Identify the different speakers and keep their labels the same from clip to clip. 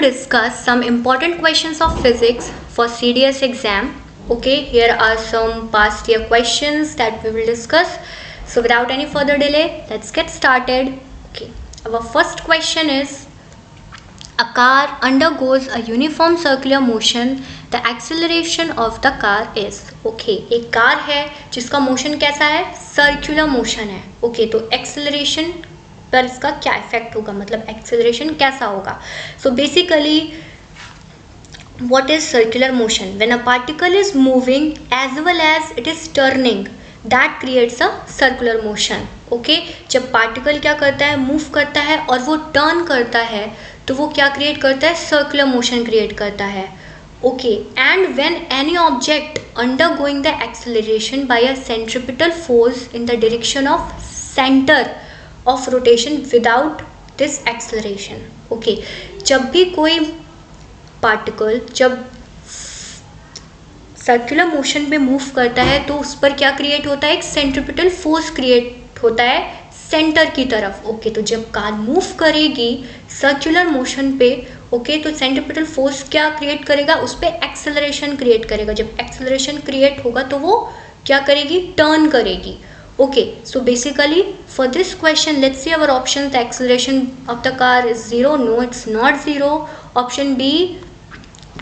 Speaker 1: discuss some important questions of physics for CDS exam. Okay, here are some past year questions that we will discuss. So without any further delay, let's get started. Okay, our first question is, a car undergoes a uniform circular motion. The acceleration of the car is. Okay, एक car है जिसका motion कैसा है, circular motion है. Okay, तो acceleration पर इसका क्या इफेक्ट होगा, मतलब एक्सेलरेशन कैसा होगा. So basically what is circular motion? When a particle is moving as well as it is turning, that creates a circular motion. Okay, जब पार्टिकल क्या करता है, मूव करता है और वो टर्न करता है, तो वो क्या क्रिएट करता है, सर्कुलर मोशन क्रिएट करता है. Okay, and when any object undergoing the acceleration by a centripetal force in the direction of center of rotation without this acceleration. Okay, जब भी कोई पार्टिकल जब सर्कुलर मोशन पे मूव करता है तो उस पर क्या क्रिएट होता है, एक सेंट्रिपिटल फोर्स क्रिएट होता है सेंटर की तरफ. ओके, तो जब कार मूव करेगी सर्कुलर मोशन पे, ओके, तो सेंट्रिपिटल फोर्स क्या क्रिएट करेगा, उस पर एक्सेलरेशन क्रिएट करेगा. जब एक्सेलरेशन क्रिएट होगा तो वो क्या करेगी, टर्न करेगी. Okay, so basically for this question, let's see our options. The acceleration of the car is 0. No, it's not 0. Option B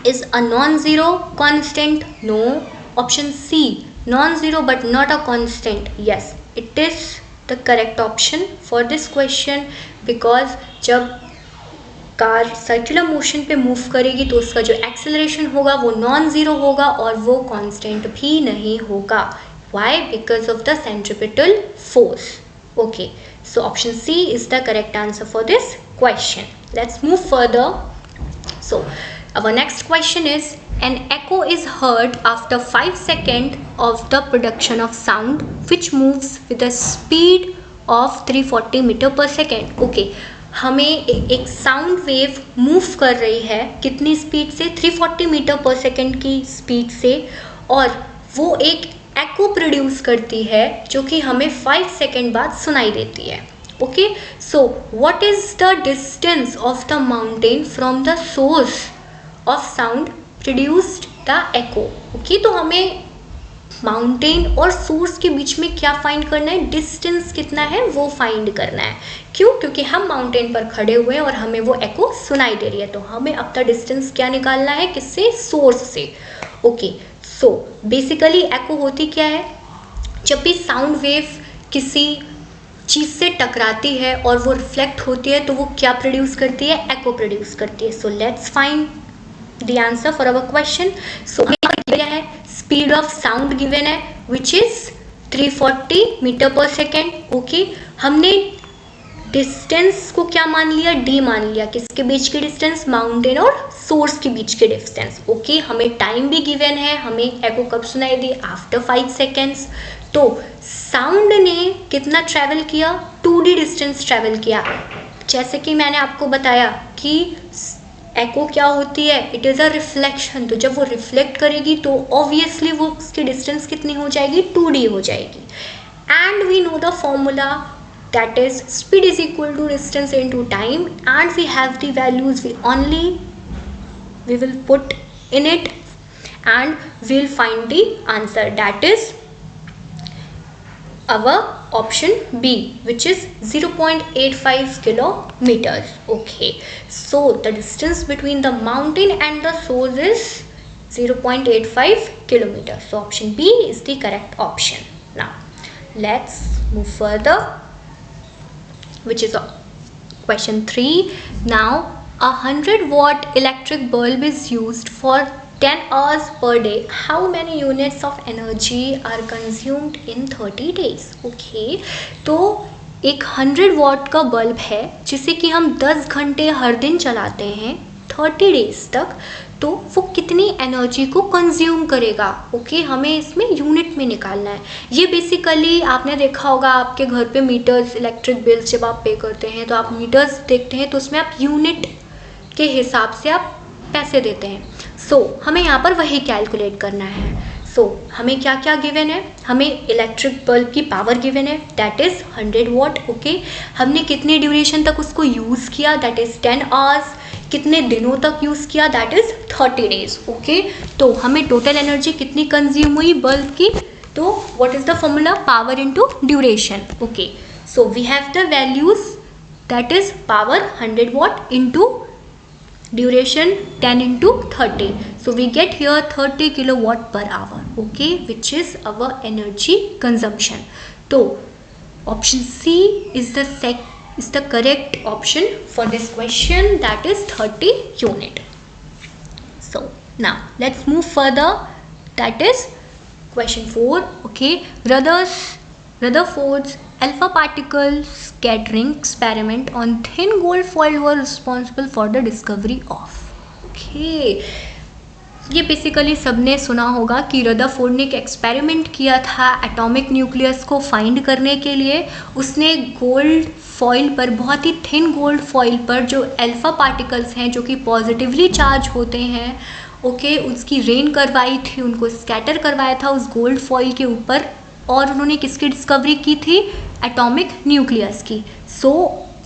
Speaker 1: is a non-zero constant. No. Option C, non-zero but not a constant. Yes, it is the correct option for this question, because जब car circular motion पे move करेगी तो उसका जो acceleration होगा वो non zero होगा और वो कांस्टेंट भी नहीं होगा. Why? Because of the centripetal force. Okay, so option C is the correct answer for this question. Let's move further. So our next question is, an echo is heard after 5 seconds of the production of sound which moves with a speed of 340 meter per second. Okay, हमें एक sound wave move कर रही है कितनी speed से, 340 metre per second की speed से, और वो एक एको प्रोड्यूस करती है जो कि हमें 5 सेकेंड बाद सुनाई देती है. Okay, so what is the distance of the mountain from the source of sound produced the echo. Okay, तो हमें माउंटेन और सोर्स के बीच में क्या फाइंड करना है, डिस्टेंस कितना है वो फाइंड करना है. क्यों? क्योंकि हम माउंटेन पर खड़े हुए हैं और हमें वो एको सुनाई दे रही है, तो हमें अब तक डिस्टेंस क्या निकालना है, किससे, सोर्स से. ओके, सो बेसिकली एको होती क्या है, जब भी साउंड वेव किसी चीज़ से टकराती है और वो रिफ्लेक्ट होती है तो वो क्या प्रोड्यूस करती है, एको प्रोड्यूस करती है. So let's find the answer for our question. So क्या है, स्पीड ऑफ साउंड गिवन है which is 340 metre per second. Okay, हमने डिस्टेंस को क्या मान लिया, डी मान लिया. किसके बीच की डिस्टेंस, माउंटेन और सोर्स के बीच के डिस्टेंस. ओके, हमें टाइम भी गिवन है, हमें एको कब सुनाई दी, आफ्टर 5 सेकेंड्स. तो साउंड ने कितना ट्रैवल किया, 2D डिस्टेंस ट्रैवल किया. जैसे कि मैंने आपको बताया कि एको क्या होती है, इट इज़ अ रिफ्लेक्शन. तो जब वो रिफ्लेक्ट करेगी तो ऑब्वियसली वो उसकी डिस्टेंस कितनी हो जाएगी, 2D हो जाएगी. And we know the formula, that is speed is equal to distance into time, and we have the values, we will put in it and we'll find the answer. That is our option B, which is 0.85 kilometers. Okay, so the distance between the mountain and the source is 0.85 kilometers. So option B is the correct option. Now let's move further, which is question 3. Now a 100-watt electric bulb is used for 10 hours per day. How many units of energy are consumed in 30 days? Okay, तो एक 100 what का bulb है जिसे कि हम 10 घंटे हर दिन चलाते हैं 30 डेज तक, तो वो कितनी एनर्जी को कंज्यूम करेगा. ओके, हमें इसमें यूनिट में निकालना है. ये बेसिकली आपने देखा होगा आपके घर पे मीटर्स, इलेक्ट्रिक बिल्स जब आप पे करते हैं तो आप मीटर्स देखते हैं तो उसमें आप यूनिट के हिसाब से आप पैसे देते हैं. सो हमें यहाँ पर वही कैलकुलेट करना है. सो हमें क्या क्या गिवन है, हमें इलेक्ट्रिक बल्ब की पावर गिवन है, दैट इज़ 100 वॉट. ओके, हमने कितने ड्यूरेशन तक उसको यूज़ किया, दैट इज़ 10 आवर्स. कितने दिनों तक यूज़ किया, दैट इज़ 30 डेज। ओके, तो हमें टोटल एनर्जी कितनी कंज्यूम हुई बल्ब की, तो what is the formula, power into duration. Okay, so we have the values, that is power 100 watt into duration 10 into 30, so we get here 30 kilowatt per hour, okay, which is our energy consumption. So option C is the correct option for this question, that is 30 unit. So now let's move further, that is question 4. Okay, Rutherford's alpha particle scattering experiment on thin gold foil were responsible for the discovery of. Okay, ये basically सबने सुना होगा कि Rutherford ने एक experiment किया था atomic nucleus को फाइंड करने के लिए। उसने गोल्ड फॉइल पर, बहुत ही थिन गोल्ड फॉइल पर जो अल्फा पार्टिकल्स हैं जो कि पॉजिटिवली चार्ज होते हैं, ओके, उसकी रेन करवाई थी, उनको स्कैटर करवाया था उस गोल्ड फॉइल के ऊपर, और उन्होंने किसकी डिस्कवरी की थी, एटॉमिक न्यूक्लियस की। So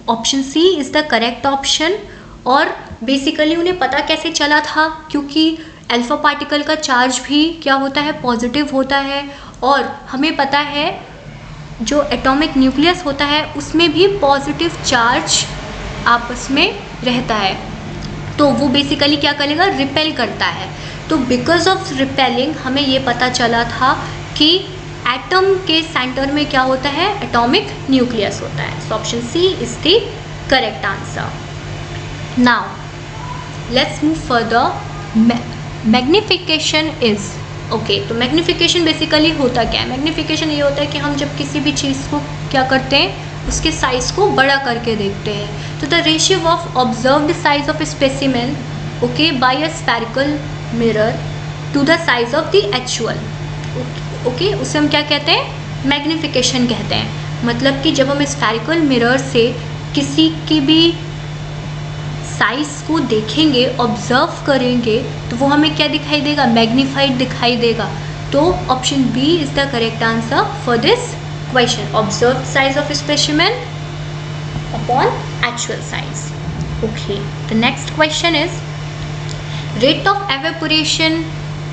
Speaker 1: option C is the correct option. और बेसिकली उन्हें पता कैसे चला था, क्योंकि अल्फा पार्टिकल का चार्ज भी क्या होता है, पॉजिटिव होता है, और हमें पता है जो एटॉमिक न्यूक्लियस होता है उसमें भी पॉजिटिव चार्ज आपस में रहता है, तो वो बेसिकली क्या करेगा, रिपेल करता है। तो बिकॉज ऑफ रिपेलिंग हमें ये पता चला था कि एटम के सेंटर में क्या होता है, एटॉमिक न्यूक्लियस होता है। So option C is the correct answer. Now let's move further. Magnification is, okay, तो मैग्निफिकेशन बेसिकली होता क्या है, मैग्निफिकेशन ये होता है कि हम जब किसी भी चीज़ को क्या करते हैं, उसके साइज़ को बड़ा करके देखते हैं। तो the ratio of observed size of specimen, okay, by a spherical mirror to the size of the actual, okay, उसे हम क्या कहते हैं, मैग्निफिकेशन कहते हैं। मतलब कि जब हम स्फेरिकल मिरर से किसी की भी साइज को देखेंगे, ऑब्जर्व करेंगे, तो वो हमें क्या दिखाई देगा, मैग्नीफाइड दिखाई देगा। तो option B is the correct answer for this question, observe size of specimen upon actual size. Okay, the next question is rate of evaporation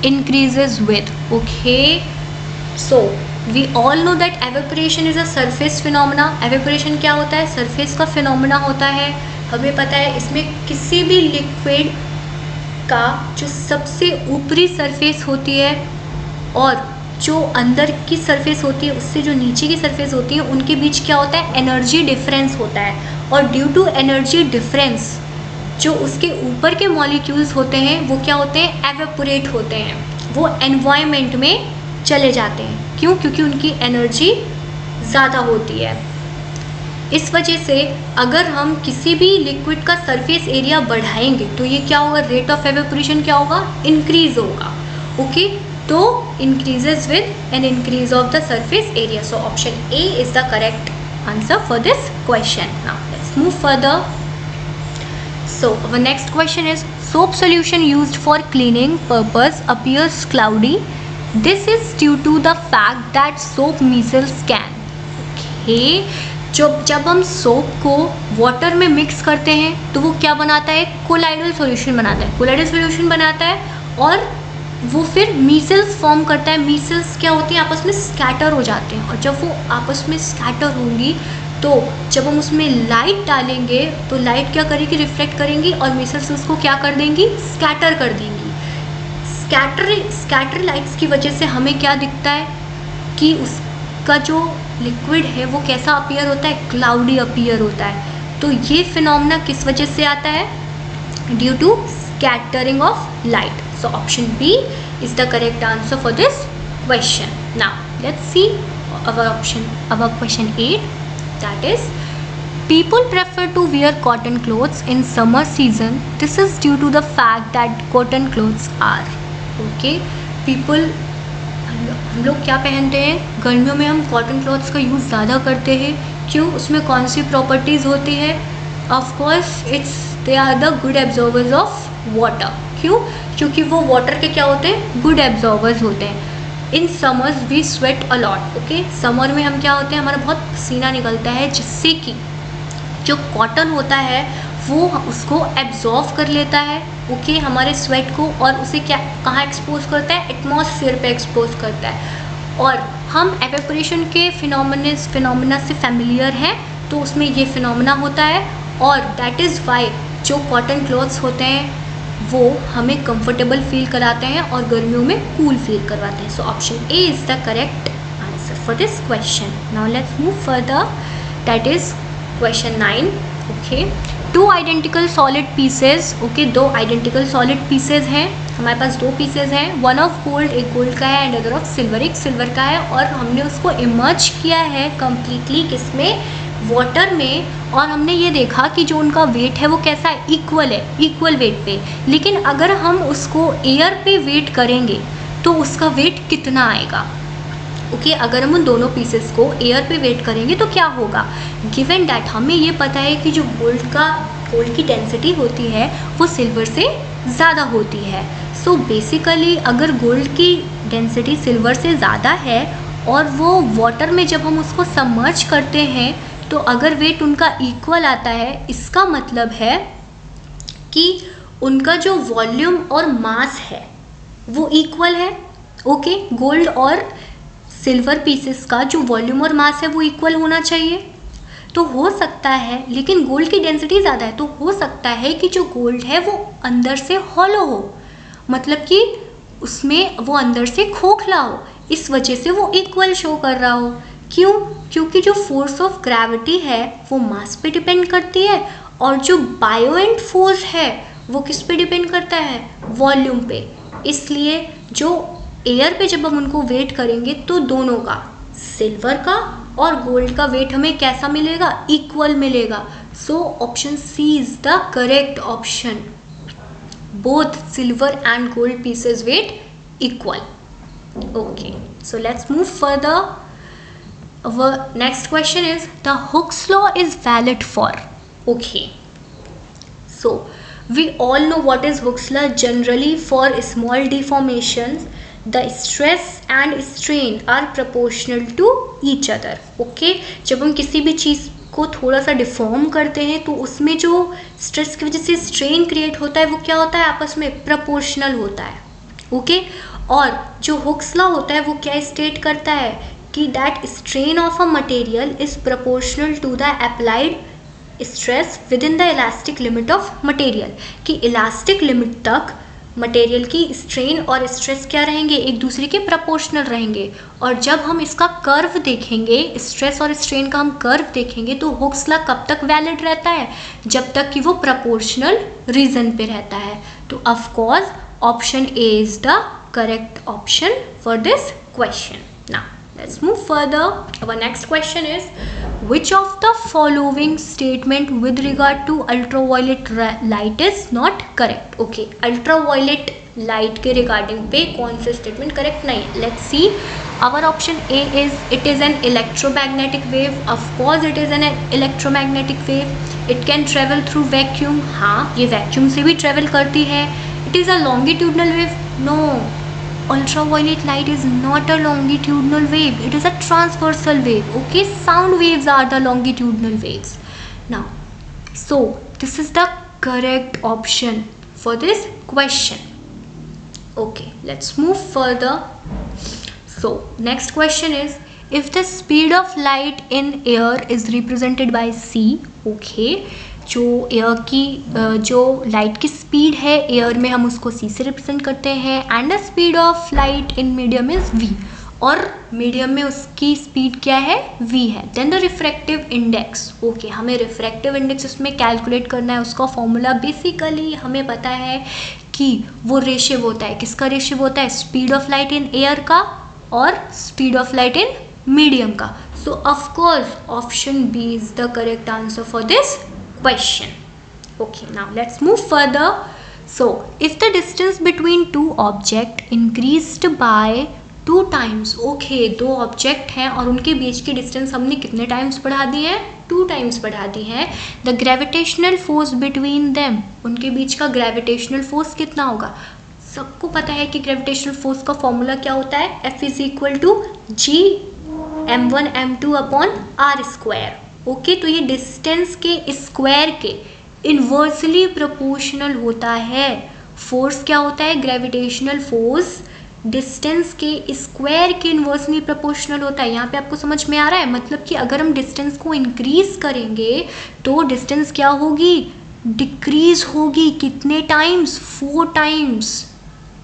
Speaker 1: increases with, okay, so we all know that evaporation is a surface phenomena. evaporation क्या होता है, surface का phenomena होता है। हमें पता है इसमें किसी भी लिक्विड का जो सबसे ऊपरी सरफेस होती है और जो अंदर की सरफेस होती है, उससे जो नीचे की सरफेस होती है, उनके बीच क्या होता है, एनर्जी डिफरेंस होता है। और ड्यू टू एनर्जी डिफरेंस जो उसके ऊपर के मॉलिक्यूल्स होते हैं वो क्या होते हैं, एवेपोरेट होते हैं, वो एनवायरनमेंट में चले जाते हैं। क्यों, क्योंकि उनकी एनर्जी ज़्यादा होती है। इस वजह से अगर हम किसी भी लिक्विड का सरफेस एरिया बढ़ाएंगे तो ये क्या होगा, रेट ऑफ एवेपोरेशन क्या होगा, इंक्रीज होगा। ओके, तो increases with an increase of the surface area. So option A is the correct answer for this question. Now let's move further. So our next question is, soap solution used for cleaning purpose appears cloudy. This is due to the fact that soap micells can. Okay, जब हम soap को water में mix करते हैं तो वो क्या बनाता है, कोलाइडल सॉल्यूशन बनाता है, कोलाइडल सॉल्यूशन बनाता है और वो फिर मीसल्स फॉर्म करता है। मीसल्स क्या होती हैं, आपस में स्कैटर हो जाते हैं, और जब वो आपस में स्कैटर होंगी तो जब हम उसमें लाइट डालेंगे तो लाइट क्या करेगी, रिफ्लेक्ट करेंगी, और मीसल्स उसको क्या कर देंगी, स्कैटर कर देंगी। स्कैटर लाइट्स की वजह से हमें क्या दिखता है कि उसका जो लिक्विड है वो कैसा अपीयर होता है, क्लाउडी अपीयर होता है। तो ये फिनोमेना किस वजह से आता है, due to scattering of light. So option B is the correct answer for this question. Now let's see our question 8, that is, people prefer to wear cotton clothes in summer season. This is due to the fact that cotton clothes are, okay, people, हम लोग क्या पहनते हैं, गर्मियों में हम cotton clothes का use ज़्यादा करते हैं। क्यों, उसमें कौन सी प्रॉपर्टीज़ होती है, of course they are the good absorbers of water. क्यों, क्योंकि वो वाटर के क्या होते हैं, गुड एब्जॉर्बर्स होते हैं। In summers we sweat a lot, okay, summer में हम क्या होते हैं, हमारा बहुत पसीना निकलता है, जिससे कि जो कॉटन होता है वो उसको एब्जॉर्व कर लेता है, ओके, हमारे स्वेट को, और उसे क्या कहाँ एक्सपोज करता है, एटमॉस्फेयर पे एक्सपोज करता है। और हम एवेपोरेशन के फिनोमिना से फैमिलियर हैं, तो उसमें ये फिनोमिना होता है, और दैट इज़ वाई जो कॉटन क्लॉथ्स होते हैं वो हमें कंफर्टेबल फील कराते हैं और गर्मियों में कूल फील करवाते हैं। So option A is the correct answer for this question. Now let's move further, that is question 9। Okay, two identical solid pieces, okay, दो आइडेंटिकल सॉलिड पीसेज हैं हमारे पास, दो पीसेज हैं, वन ऑफ गोल्ड, एक gold का है, and other of silver, एक silver का है, और हमने उसको इमर्ज किया है कम्प्लीटली किसमें, वाटर में, और हमने ये देखा कि जो उनका वेट है वो कैसा है, इक्वल है, इक्वल वेट पे। लेकिन अगर हम उसको एयर पे वेट करेंगे तो उसका वेट कितना आएगा, ओके, अगर हम उन दोनों पीसेस को एयर पे वेट करेंगे तो क्या होगा, गिवन डैट हमें ये पता है कि जो गोल्ड की डेंसिटी होती है वो सिल्वर से ज़्यादा होती है। सो बेसिकली अगर गोल्ड की डेंसिटी सिल्वर से ज़्यादा है और वो वाटर में जब हम उसको सबमर्ज करते हैं तो अगर वेट उनका इक्वल आता है, इसका मतलब है कि उनका जो वॉल्यूम और मास है वो इक्वल है, ओके, गोल्ड और सिल्वर पीसेस का जो वॉल्यूम और मास है वो इक्वल होना चाहिए। तो हो सकता है, लेकिन गोल्ड की डेंसिटी ज़्यादा है, तो हो सकता है कि जो गोल्ड है वो अंदर से हॉलो हो, मतलब कि उसमें वो अंदर से खोखला हो, इस वजह से वो इक्वल शो कर रहा हो। क्यों? क्योंकि जो फोर्स ऑफ ग्रेविटी है वो मास पे डिपेंड करती है, और जो बायोएंट फोर्स है वो किस पे डिपेंड करता है, वॉल्यूम पे। इसलिए जो एयर पे जब हम उनको वेट करेंगे तो दोनों का, सिल्वर का और गोल्ड का वेट हमें कैसा मिलेगा, इक्वल मिलेगा। So option C is the correct option, both silver and gold pieces weight equal. Okay, so let's move further. Our next question is, the Hooke's law is valid for, okay, so we all know what is Hooke's law. Generally for small deformations the stress and strain are proportional to each other, okay, जब हम किसी भी चीज़ को थोड़ा सा deform करते हैं तो उसमें जो स्ट्रेस की वजह से स्ट्रेन क्रिएट होता है वो क्या होता है, आपस में प्रोपोर्शनल होता है, ओके। और जो हुक्स लॉ होता है वो क्या स्टेट करता है कि that strain of a material is proportional to the applied stress within the elastic limit of material, कि इलास्टिक लिमिट तक मटेरियल की स्ट्रेन और स्ट्रेस क्या रहेंगे, एक दूसरे के प्रोपोर्शनल रहेंगे। और जब हम इसका कर्व देखेंगे, स्ट्रेस और स्ट्रेन का हम कर्व देखेंगे, तो हुक्स लॉ कब तक वैलिड रहता है, जब तक कि वो प्रोपोर्शनल रीजन पे रहता है। तो of course option A is the correct option for this question. Now let's move further. Our next question is, which of the following statement with regard to ultraviolet light is not correct? Okay, ultraviolet light के regarding पे कौन से statement correct नहीं है? Let's see. Our option A is, it is an electromagnetic wave. Of course it is an electromagnetic wave. It can travel through vacuum. हाँ, ये vacuum से भी travel करती है. It is a longitudinal wave. No, ultraviolet light is not a longitudinal wave, it is a transversal wave, okay, sound waves are the longitudinal waves. Now, so this is the correct option for this question. Okay, let's move further. So next question is, if the speed of light in air is represented by c, okay, जो air की जो light की speed है air में हम उसको सी से represent करते हैं, and the speed of light in medium is v, और मीडियम में उसकी स्पीड क्या है, वी है। Then the refractive index, okay, हमें रिफ्रैक्टिव इंडेक्स उसमें कैलकुलेट करना है। उसका फॉर्मूला बेसिकली हमें पता है कि वो रेशियो होता है, किसका रेशियो होता है, speed of light in air का और speed of light in medium का। So of course option B is the correct answer for this question. Okay, now let's move further. So if the distance between two objects increased by 2 times, okay, दो object हैं और उनके बीच की distance हमने कितने times बढ़ा दी है, 2 times बढ़ा दी है। The gravitational force between them, उनके बीच का ग्रेविटेशनल फोर्स कितना होगा, सबको पता है कि ग्रेविटेशनल फोर्स का फॉर्मूला क्या होता है, F is equal to G m1 m2 upon r square, okay. तो ये डिस्टेंस के स्क्वायर के इन्वर्सली प्रोपोर्शनल होता है। फोर्स क्या होता है? ग्रेविटेशनल फोर्स डिस्टेंस के स्क्वायर के इन्वर्सली प्रोपोर्शनल होता है। यहाँ पे आपको समझ में आ रहा है? मतलब कि अगर हम डिस्टेंस को इंक्रीज करेंगे तो डिस्टेंस क्या होगी? डिक्रीज होगी। कितने times? 4 times.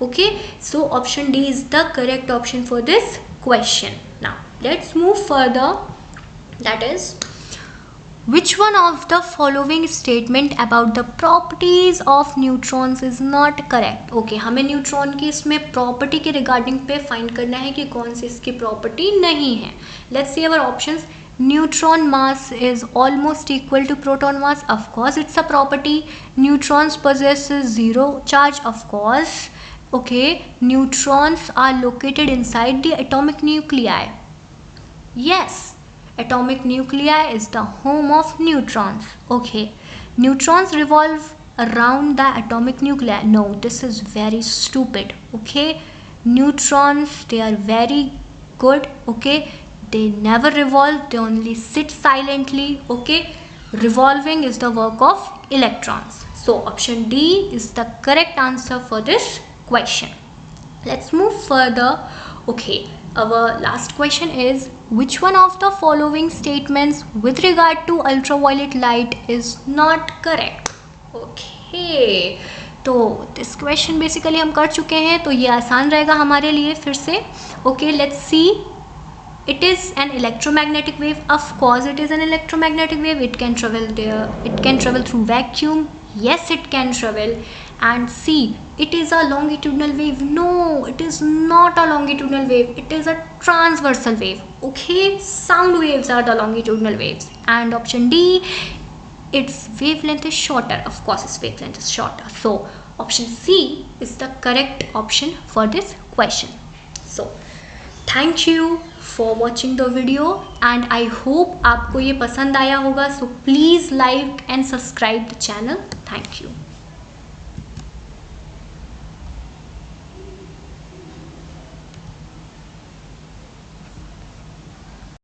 Speaker 1: Okay, so option D is the correct option for this question. Now let's move further. That is, which one of the following statement about the properties of neutrons is not correct? Okay, हमें neutron की इसमें property के regarding पे find करना है कि कौन सी इसकी प्रॉपर्टी नहीं है. Let's see our options. Neutron mass is almost equal to proton mass. Of course, it's a property. Neutrons possesses zero charge. Of course. Okay, neutrons are located inside the atomic nuclei. Yes. Atomic nuclei is the home of neutrons. Okay, neutrons revolve around the atomic nuclei. No, this is very stupid. Okay, neutrons, they are very good. Okay, they never revolve, they only sit silently. Okay, revolving is the work of electrons. So option D is the correct answer for this question. Let's move further. Okay, our last question is, which one of the following statements with regard to ultraviolet light is not correct? Okay, तो this question basically हम कर चुके हैं, तो ये आसान रहेगा हमारे लिए फिर से. Okay, let's see. It is an electromagnetic wave. Of course, it is an electromagnetic wave. It can travel there. It can travel through vacuum. Yes, it can travel. And C, it is a longitudinal wave. No, it is not a longitudinal wave. It is a transversal wave. Okay, sound waves are the longitudinal waves. And option D, its wavelength is shorter. Of course, its wavelength is shorter. So option C is the correct option for this question. So thank you for watching the video and I hope आपको ये पसंद आया होगा. So please like and subscribe the channel. Thank you.